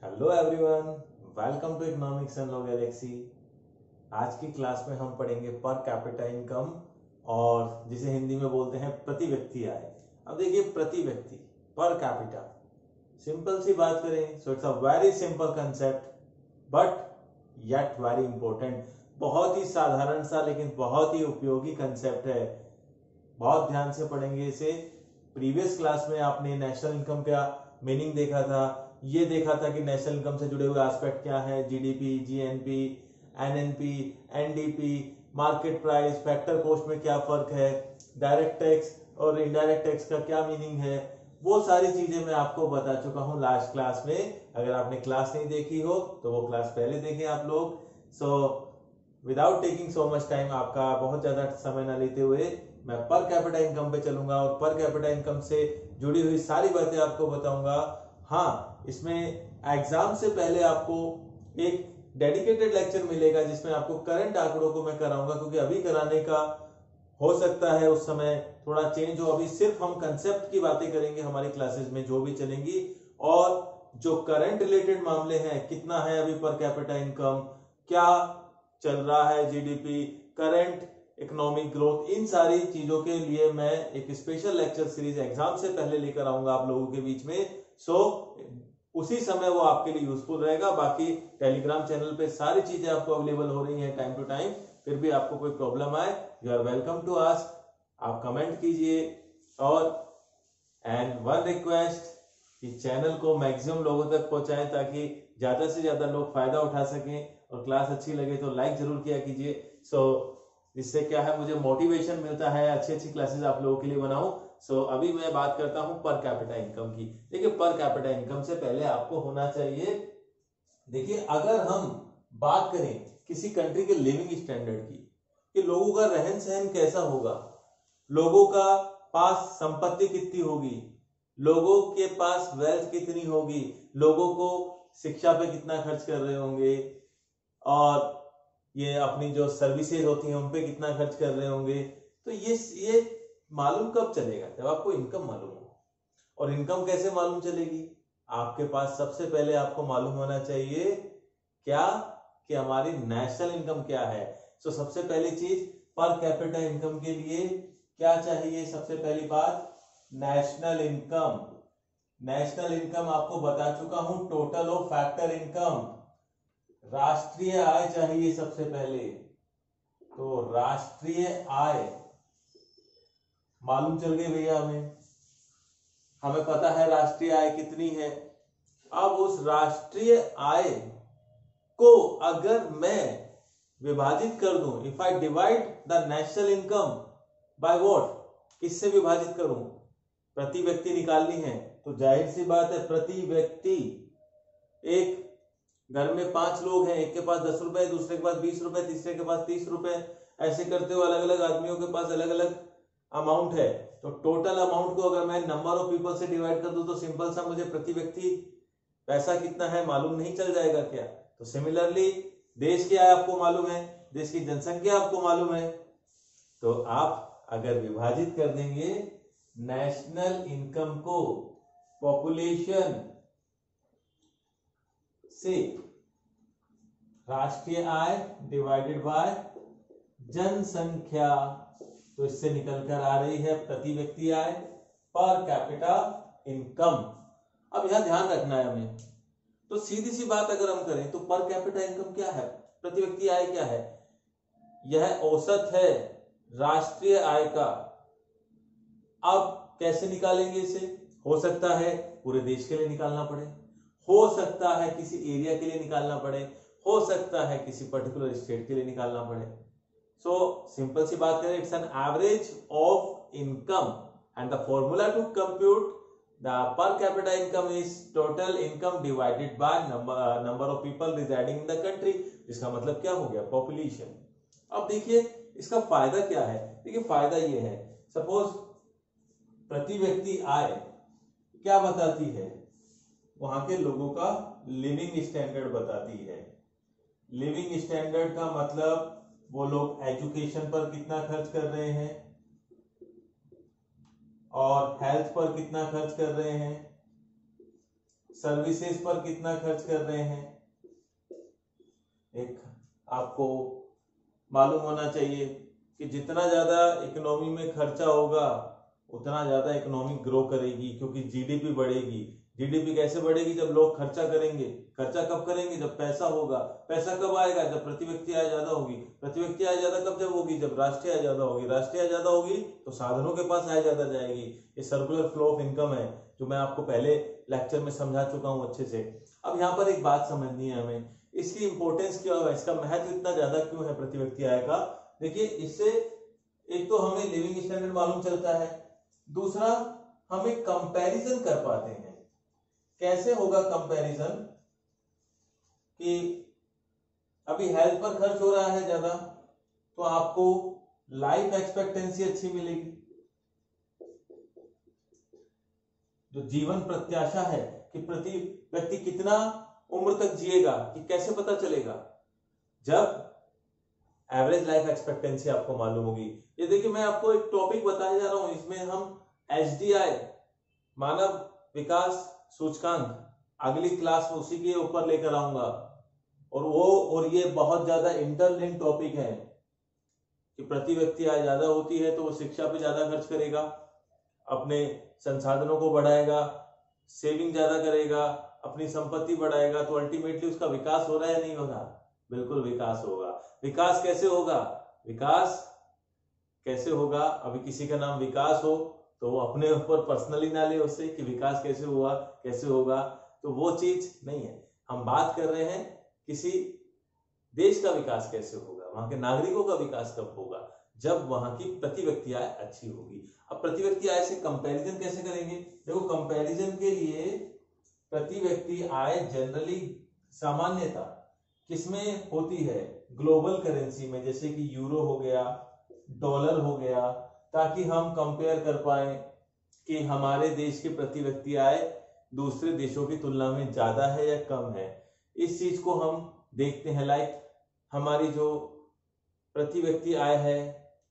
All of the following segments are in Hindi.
Hello everyone, welcome to economics and law galaxy. आज की क्लास में हम पढ़ेंगे पर कैपिटा इनकम और जिसे हिंदी में बोलते हैं प्रति व्यक्ति आय। अब देखिए, प्रति व्यक्ति पर कैपिटा, सिंपल सी बात करें so it's a very simple concept but yet very important. बहुत ही साधारण सा लेकिन बहुत ही उपयोगी कंसेप्ट है। बहुत ध्यान से पढ़ेंगे इसे। प्रीवियस क्लास में आपने नेशनल इनकम का मीनिंग देखा था, ये देखा था कि नेशनल इनकम से जुड़े हुए एस्पेक्ट क्या है, GDP, GNP, NNP, NDP, market price, factor cost में क्या फर्क है, डायरेक्ट टैक्स और इनडायरेक्ट टैक्स का क्या मीनिंग है, वो सारी चीजें मैं आपको बता चुका हूं लास्ट क्लास में। अगर आपने क्लास नहीं देखी हो तो वो क्लास पहले देखें आप लोग। So without taking so much time, आपका बहुत ज्यादा समय ना लेते हुए मैं पर कैपिटा इनकम पे चलूंगा और पर कैपिटा इनकम से जुड़ी हुई सारी बातें आपको बताऊंगा। हाँ, इसमें एग्जाम से पहले आपको एक डेडिकेटेड लेक्चर मिलेगा जिसमें आपको करंट आंकड़ों को मैं कराऊंगा, क्योंकि अभी कराने का हो सकता है उस समय थोड़ा चेंज हो। अभी सिर्फ हम कंसेप्ट की बातें करेंगे हमारी क्लासेस में जो भी चलेंगी, और जो करंट रिलेटेड मामले हैं, कितना है अभी पर कैपिटा इनकम, क्या चल रहा है जीडीपी, करंट इकोनॉमिक ग्रोथ, इन सारी चीजों के लिए मैं एक स्पेशल लेक्चर सीरीज एग्जाम से पहले लेकर आऊंगा आप लोगों के बीच में। सो उसी समय वो आपके लिए यूजफुल रहेगा। बाकी टेलीग्राम चैनल पे सारी चीजें आपको अवेलेबल हो रही हैं टाइम टू टाइम। फिर भी आपको कोई प्रॉब्लम आए, you are welcome to ask, आप कमेंट कीजिए। और एंड वन रिक्वेस्ट कि चैनल को मैक्सिमम लोगों तक पहुंचाएं ताकि ज्यादा से ज्यादा लोग फायदा उठा सकें, और क्लास अच्छी लगे तो लाइक जरूर किया कीजिए। सो इससे क्या है, मुझे मोटिवेशन मिलता है अच्छी अच्छी क्लासेस आप लोगों के लिए बनाऊं। सो अभी मैं बात करता हूं पर कैपिटा इनकम की। देखिए, पर कैपिटा इनकम से पहले आपको होना चाहिए, देखिए अगर हम बात करें किसी कंट्री के लिविंग स्टैंडर्ड की, कि लोगों का रहन सहन कैसा होगा, लोगों का पास संपत्ति कितनी होगी, लोगों के पास वेल्थ कितनी होगी, लोगों को शिक्षा पे कितना खर्च कर रहे होंगे, और ये अपनी जो सर्विसेज होती हैं उन पे कितना खर्च कर रहे होंगे, तो ये मालूम कब चलेगा, जब आपको इनकम मालूम हो। और इनकम कैसे मालूम चलेगी, आपके पास सबसे पहले आपको मालूम होना चाहिए क्या, कि हमारी नेशनल इनकम क्या है। सो सबसे पहली चीज, पर कैपिटा इनकम के लिए क्या चाहिए, सबसे पहली बात नेशनल इनकम। नेशनल इनकम आपको बता चुका हूं, टोटल ऑफ फैक्टर इनकम, राष्ट्रीय आय चाहिए सबसे पहले। तो राष्ट्रीय आय मालूम चल गई भैया, हमें पता है राष्ट्रीय आय कितनी है। अब उस राष्ट्रीय आय को अगर मैं विभाजित कर दूं, if I divide the national income by what, किससे विभाजित करूं, प्रति व्यक्ति निकालनी है तो जाहिर सी बात है प्रति व्यक्ति, एक घर में 5 लोग हैं, एक के पास 10 रुपए, दूसरे के पास 20 रुपए, तीसरे के पास 30 रुपए, ऐसे करते हुए अलग अलग आदमियों के पास अलग अलग अमाउंट है। तो टोटल अमाउंट को अगर मैं नंबर ऑफ पीपल से डिवाइड कर दूं तो सिंपल सा मुझे प्रति व्यक्ति पैसा कितना है मालूम नहीं चल जाएगा क्या। तो सिमिलरली देश की आय आपको मालूम है, देश की जनसंख्या आपको मालूम है, तो आप अगर विभाजित कर देंगे नेशनल इनकम को पॉपुलेशन से, राष्ट्रीय आय डिवाइडेड बाय जनसंख्या, तो इससे निकलकर आ रही है प्रति व्यक्ति आय, पर कैपिटा इनकम। अब यहां ध्यान रखना है हमें, तो सीधी सी बात अगर हम करें तो पर कैपिटा इनकम क्या है, प्रति व्यक्ति आय क्या है, यह औसत है राष्ट्रीय आय का। अब कैसे निकालेंगे इसे, हो सकता है पूरे देश के लिए निकालना पड़े, हो सकता है किसी एरिया के लिए निकालना पड़े, हो सकता है किसी पर्टिकुलर स्टेट के लिए निकालना पड़े। सो सिंपल सी बात करें, it's an average of income and the formula to compute the per capita income is total income divided by number of people residing in the country, जिसका मतलब क्या हो गया, पॉपुलेशन। अब देखिए इसका फायदा क्या है, देखिए फायदा ये है, सपोज प्रति व्यक्ति आय क्या बताती है, वहां के लोगों का लिविंग स्टैंडर्ड बताती है। लिविंग स्टैंडर्ड का मतलब वो लोग एजुकेशन पर कितना खर्च कर रहे हैं, और हेल्थ पर कितना खर्च कर रहे हैं, सर्विसेज पर कितना खर्च कर रहे हैं, एक आपको मालूम होना चाहिए कि जितना ज्यादा इकोनॉमी में खर्चा होगा उतना ज्यादा इकोनॉमी ग्रो करेगी, क्योंकि जीडीपी बढ़ेगी। जीडीपी कैसे बढ़ेगी, जब लोग खर्चा करेंगे। खर्चा कब करेंगे, जब पैसा होगा। पैसा कब आएगा, जब प्रति व्यक्ति आय ज्यादा होगी। प्रति व्यक्ति आय ज्यादा कब जब होगी, जब राष्ट्रीय आय ज्यादा होगी। राष्ट्रीय आय ज्यादा होगी तो साधनों के पास आय ज्यादा जाएगी। ये सर्कुलर फ्लो ऑफ इनकम है, जो मैं आपको पहले लेक्चर में समझा चुका हूं अच्छे से। अब यहाँ पर एक बात समझनी है हमें, इसकी इंपॉर्टेंस क्या है, इसका महत्व इतना ज्यादा क्यों है प्रति व्यक्ति आय का। देखिए, इससे एक तो हमें लिविंग स्टैंडर्ड मालूम चलता है, दूसरा हम एक कंपैरिजन कर पाते हैं। कैसे होगा कंपैरिजन, कि अभी हेल्थ पर खर्च हो रहा है ज्यादा तो आपको लाइफ एक्सपेक्टेंसी अच्छी मिलेगी। जो जीवन प्रत्याशा है कि प्रति व्यक्ति कितना उम्र तक जिएगा, कि कैसे पता चलेगा, जब एवरेज लाइफ एक्सपेक्टेंसी आपको मालूम होगी। ये देखिए, मैं आपको एक टॉपिक बताने जा रहा हूं, इसमें हम HDI मानव विकास सूचकांक अगली क्लास में उसी के ऊपर लेकर आऊंगा। और ये बहुत ज्यादा इंटरलिंक टॉपिक है कि प्रति व्यक्ति आय ज्यादा होती है तो वो शिक्षा पे ज्यादा खर्च करेगा, अपने संसाधनों को बढ़ाएगा, सेविंग ज्यादा करेगा, अपनी संपत्ति बढ़ाएगा, तो अल्टीमेटली उसका विकास हो रहा है या नहीं हो रहा, बिल्कुल विकास होगा। विकास कैसे होगा, विकास कैसे होगा, अभी किसी का नाम विकास हो तो वो अपने ऊपर पर्सनली ना ले उससे कि विकास कैसे हुआ कैसे होगा, तो वो चीज नहीं है। हम बात कर रहे हैं किसी देश का विकास कैसे होगा, वहां के नागरिकों का विकास कब होगा, जब वहां की प्रति व्यक्ति आय अच्छी होगी। अब प्रति व्यक्ति आय से कंपैरिजन कैसे करेंगे, देखो कंपैरिजन के लिए प्रति व्यक्ति आय जनरली सामान्यता किसमें होती है, ग्लोबल करेंसी में, जैसे कि यूरो हो गया, डॉलर हो गया, ताकि हम कंपेयर कर पाए कि हमारे देश की प्रति व्यक्ति आय दूसरे देशों की तुलना में ज्यादा है या कम है। इस चीज को हम देखते हैं। लाइक हमारी जो प्रति व्यक्ति आय है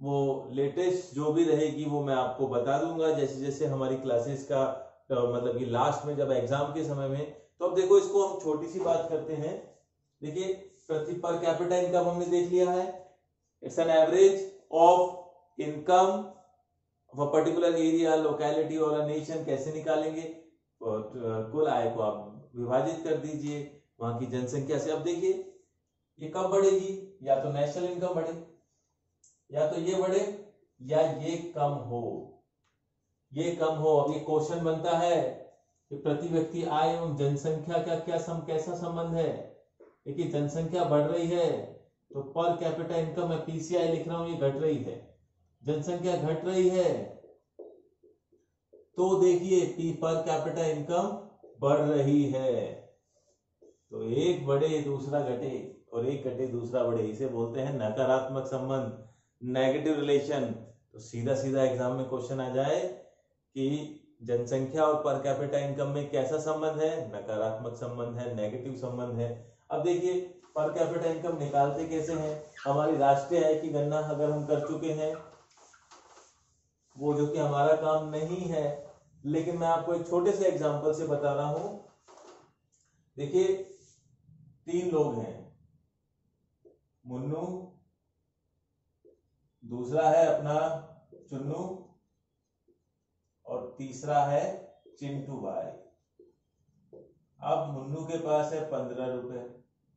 वो लेटेस्ट जो भी रहेगी वो मैं आपको बता दूंगा जैसे जैसे हमारी क्लासेस का मतलब कि लास्ट में जब एग्जाम के समय में। तो अब देखो, इसको हम छोटी सी बात करते हैं। देखिए, प्रति पर कैपिटा इनकम हमने देख लिया है, it's an average of income of a particular area, locality और अ नेशन। कैसे निकालेंगे, कुल आय को आप विभाजित कर दीजिए वहां की जनसंख्या से। अब देखिए, ये कब बढ़ेगी, या तो नेशनल इनकम बढ़े, या तो ये बढ़े, या ये कम हो, ये कम हो। अब ये क्वेश्चन बनता है कि प्रति व्यक्ति आय एवं जनसंख्या का कैसा संबंध है। देखिए, जनसंख्या बढ़ रही है तो पर कैपिटा इनकम मैं PCI लिख रहा हूं, ये घट रही है। जनसंख्या घट रही है तो देखिए पर कैपिटा इनकम बढ़ रही है। तो एक बढ़े दूसरा घटे और एक घटे दूसरा बढ़े, इसे बोलते हैं नकारात्मक संबंध, नेगेटिव रिलेशन। तो सीधा सीधा एग्जाम में क्वेश्चन आ जाए कि जनसंख्या और पर कैपिटा इनकम में कैसा संबंध है, नकारात्मक संबंध है, नेगेटिव संबंध है। अब देखिए, पर कैपिटा इनकम निकालते कैसे हैं, हमारी राष्ट्रीय आय की गणना अगर हम कर चुके हैं, वो जो कि हमारा काम नहीं है, लेकिन मैं आपको एक छोटे से एग्जांपल से बता रहा हूं। देखिए, 3 लोग हैं, मुन्नू, दूसरा है अपना चुन्नू और तीसरा है चिंटू भाई। अब मुन्नू के पास है 15 रुपए।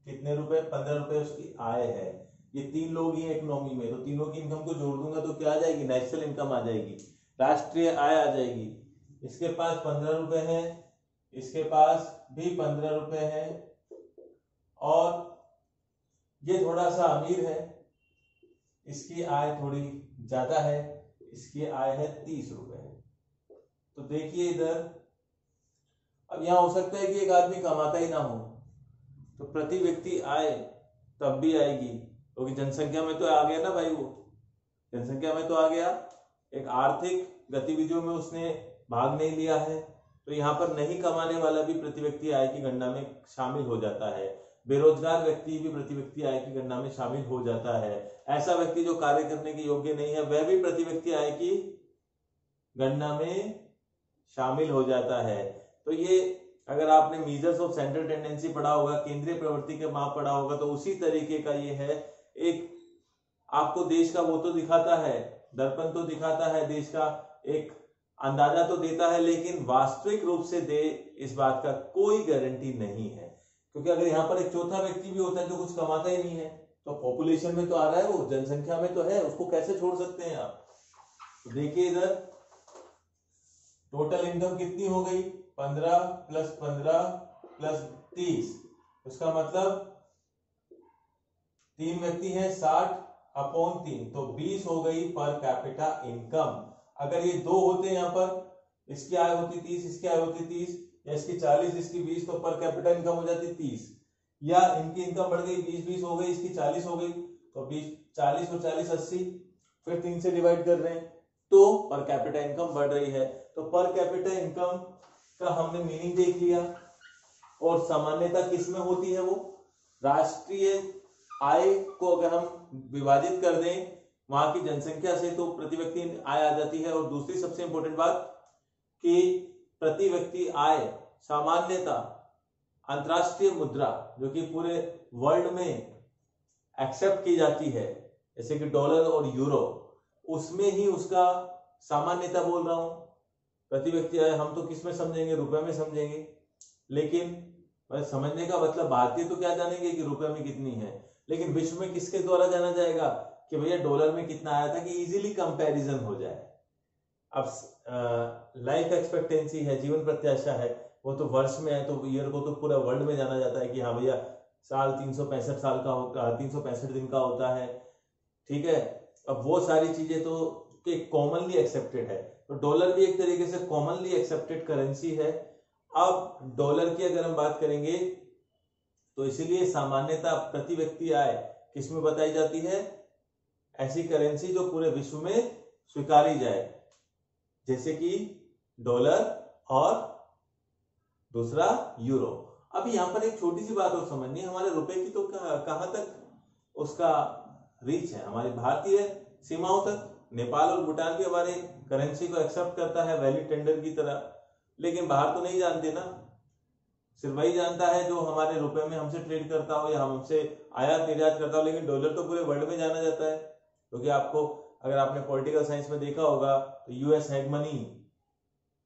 कितने रुपए, 15 रुपए उसकी आय है। ये 3 लोग ही इकोनॉमी में, तो तीनों की इनकम को जोड़ दूंगा तो क्या आ जाएगी, नेशनल इनकम आ जाएगी, राष्ट्रीय आय आ जाएगी। इसके पास 15 रुपए है, इसके पास भी 15 रुपए है, और ये थोड़ा सा अमीर है, इसकी आय थोड़ी ज्यादा है, इसकी आय है 30 रुपए। तो देखिए इधर, अब यहां हो सकता है कि एक आदमी कमाता ही ना हो, तो प्रति व्यक्ति आय तब भी आएगी, क्योंकि जनसंख्या में तो आ गया ना भाई, वो जनसंख्या में तो आ गया, एक आर्थिक गतिविधियों में उसने भाग नहीं लिया है, तो यहाँ पर नहीं कमाने वाला भी प्रति व्यक्ति आय की गणना में शामिल हो जाता है। बेरोजगार व्यक्ति भी प्रति व्यक्ति आय की गणना में शामिल हो जाता है। ऐसा व्यक्ति जो कार्य करने के योग्य नहीं है वह भी प्रति व्यक्ति आय की गणना में शामिल हो जाता है। तो ये अगर आपने मीजर्स ऑफ सेंट्रल टेंडेंसी पढ़ा होगा, केंद्रीय प्रवृत्ति के माप पढ़ा होगा, तो उसी तरीके का ये है। एक आपको देश का वो तो दिखाता है, दर्पण तो दिखाता है, देश का एक अंदाजा तो देता है, लेकिन वास्तविक रूप से दे इस बात का कोई गारंटी नहीं है। क्योंकि अगर यहाँ पर एक चौथा व्यक्ति भी होता है जो कुछ कमाता ही नहीं है, तो पॉपुलेशन में तो आ रहा है, वो जनसंख्या में तो है, उसको कैसे छोड़ सकते हैं आप। तो देखिए इधर टोटल इनकम कितनी हो गई, 15 + 15 + 30, उसका मतलब 3 व्यक्ति हैं, 60/3, तो 20 हो गई पर कैपिटा इनकम। अगर ये 2 होते यहाँ पर, इसकी आय होती 30, इसकी आय होती 30, या इसकी 40, इसकी 20, तो पर कैपिटा इनकम हो जाती 30। या इनकी इनकम बढ़ गई, 20 हो गई, इसकी 40 हो गई, तो 20 40 और 40 80, फिर 3 से डिवाइड कर रहे हैं, तो पर कैपिटा इनकम बढ़ रही है। तो पर कैपिटा इनकम का हमने मीनिंग देख लिया। और सामान्यता किस में होती है, वो राष्ट्रीय आय को अगर हम विभाजित कर दें वहां की जनसंख्या से, तो प्रति व्यक्ति आय आ जाती है। और दूसरी सबसे इंपॉर्टेंट बात कि प्रति व्यक्ति आय सामान्यता अंतरराष्ट्रीय मुद्रा जो कि पूरे वर्ल्ड में एक्सेप्ट की जाती है, जैसे कि डॉलर और यूरो, उसमें ही उसका सामान्यता बोल रहा हूं। प्रति व्यक्ति आय हम तो किस में समझेंगे, रुपए में समझेंगे, लेकिन समझने का मतलब भारतीय तो क्या जानेंगे कि रुपए में कितनी है, लेकिन विश्व में किसके द्वारा जाना जाएगा कि भैया डॉलर में कितना आया था, कि इजीली कंपैरिजन हो जाए। अब लाइफ एक्सपेक्टेंसी है, जीवन प्रत्याशा है, वो तो वर्ष में है, तो ईयर को तो पूरा वर्ल्ड में जाना जाता है कि हाँ भैया साल 365 साल का होता, 365 दिन का होता है, ठीक है। अब वो सारी चीजें तो कॉमनली एक्सेप्टेड है, तो डॉलर भी एक तरीके से कॉमनली एक्सेप्टेड करेंसी है। अब डॉलर की अगर हम बात करेंगे तो इसीलिए सामान्यता प्रति व्यक्ति आय किसमें बताई जाती है, ऐसी करेंसी जो पूरे विश्व में स्वीकारी जाए, जैसे कि डॉलर और दूसरा यूरो। अब यहाँ पर एक छोटी सी बात और समझनी है, हमारे रुपए की तो कहां तक उसका रीच है, हमारी भारतीय सीमाओं तक। नेपाल और भूटान भी हमारे करेंसी को एक्सेप्ट करता है वैलिड टेंडर की तरह, लेकिन बाहर तो नहीं जानते ना, सिर्फ वही जानता है जो हमारे रुपए में हमसे ट्रेड करता हो या हमसे आयात निर्यात करता हो। लेकिन डॉलर तो पूरे वर्ल्ड में जाना जाता है, क्योंकि आपको अगर आपने पॉलिटिकल साइंस में देखा होगा तो यूएस हेगमनी,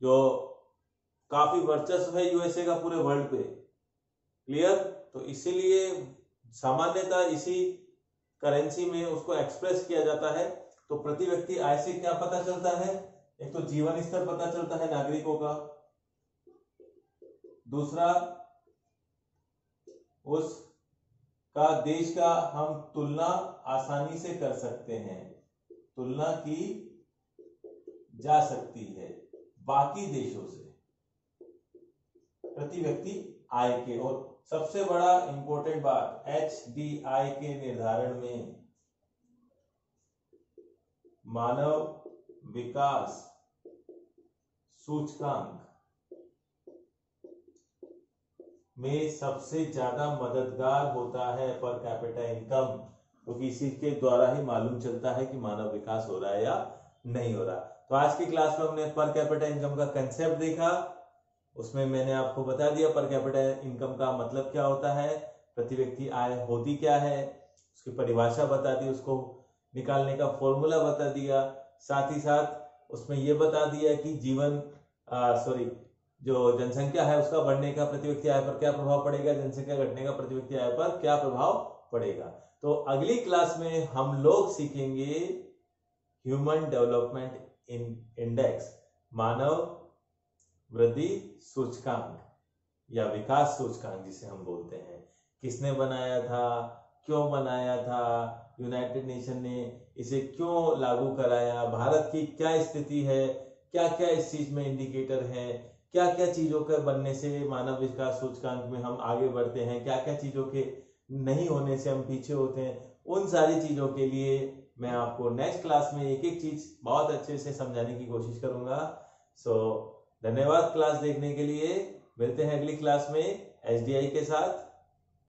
जो काफी वर्चस्व है यूएसए का पूरे वर्ल्ड पे, क्लियर। तो इसीलिए सामान्यता इसी करेंसी में उसको एक्सप्रेस किया जाता है। तो प्रति व्यक्ति आय से क्या पता चलता है, एक तो जीवन स्तर पता चलता है नागरिकों का, दूसरा उस का देश का हम तुलना आसानी से कर सकते हैं, तुलना की जा सकती है बाकी देशों से प्रति व्यक्ति आय के। और सबसे बड़ा इंपॉर्टेंट बात, HDI के निर्धारण में मानव विकास सूचकांक में सबसे ज्यादा मददगार होता है पर कैपिटा इनकम, क्योंकि इसी के द्वारा ही मालूम चलता है कि मानव विकास हो रहा है या नहीं हो रहा। तो आज की क्लास में हमने पर कैपिटा इनकम का कंसेप्ट देखा, उसमें मैंने आपको बता दिया पर कैपिटा इनकम का मतलब क्या होता है, प्रति व्यक्ति आय होती क्या है, उसकी परिभाषा बता दी, उसको निकालने का फॉर्मूला बता दिया, साथ ही साथ उसमें यह बता दिया कि जो जनसंख्या है उसका बढ़ने का प्रति व्यक्ति आय पर क्या प्रभाव पड़ेगा, जनसंख्या घटने का प्रति व्यक्ति आय पर क्या प्रभाव पड़ेगा। तो अगली क्लास में हम लोग सीखेंगे ह्यूमन डेवलपमेंट इंडेक्स, मानव वृद्धि सूचकांक या विकास सूचकांक जिसे हम बोलते हैं। किसने बनाया था, क्यों बनाया था, यूनाइटेड नेशन ने इसे क्यों लागू कराया, भारत की क्या स्थिति है, क्या क्या इस चीज में इंडिकेटर है, क्या क्या चीजों के बनने से मानव विकास सूचकांक में हम आगे बढ़ते हैं, क्या क्या चीजों के नहीं होने से हम पीछे होते हैं। उन सारी चीजों के लिए मैं आपको नेक्स्ट क्लास में एक एक चीज बहुत अच्छे से समझाने की कोशिश करूंगा। धन्यवाद क्लास देखने के लिए, मिलते हैं अगली क्लास में HDI के साथ।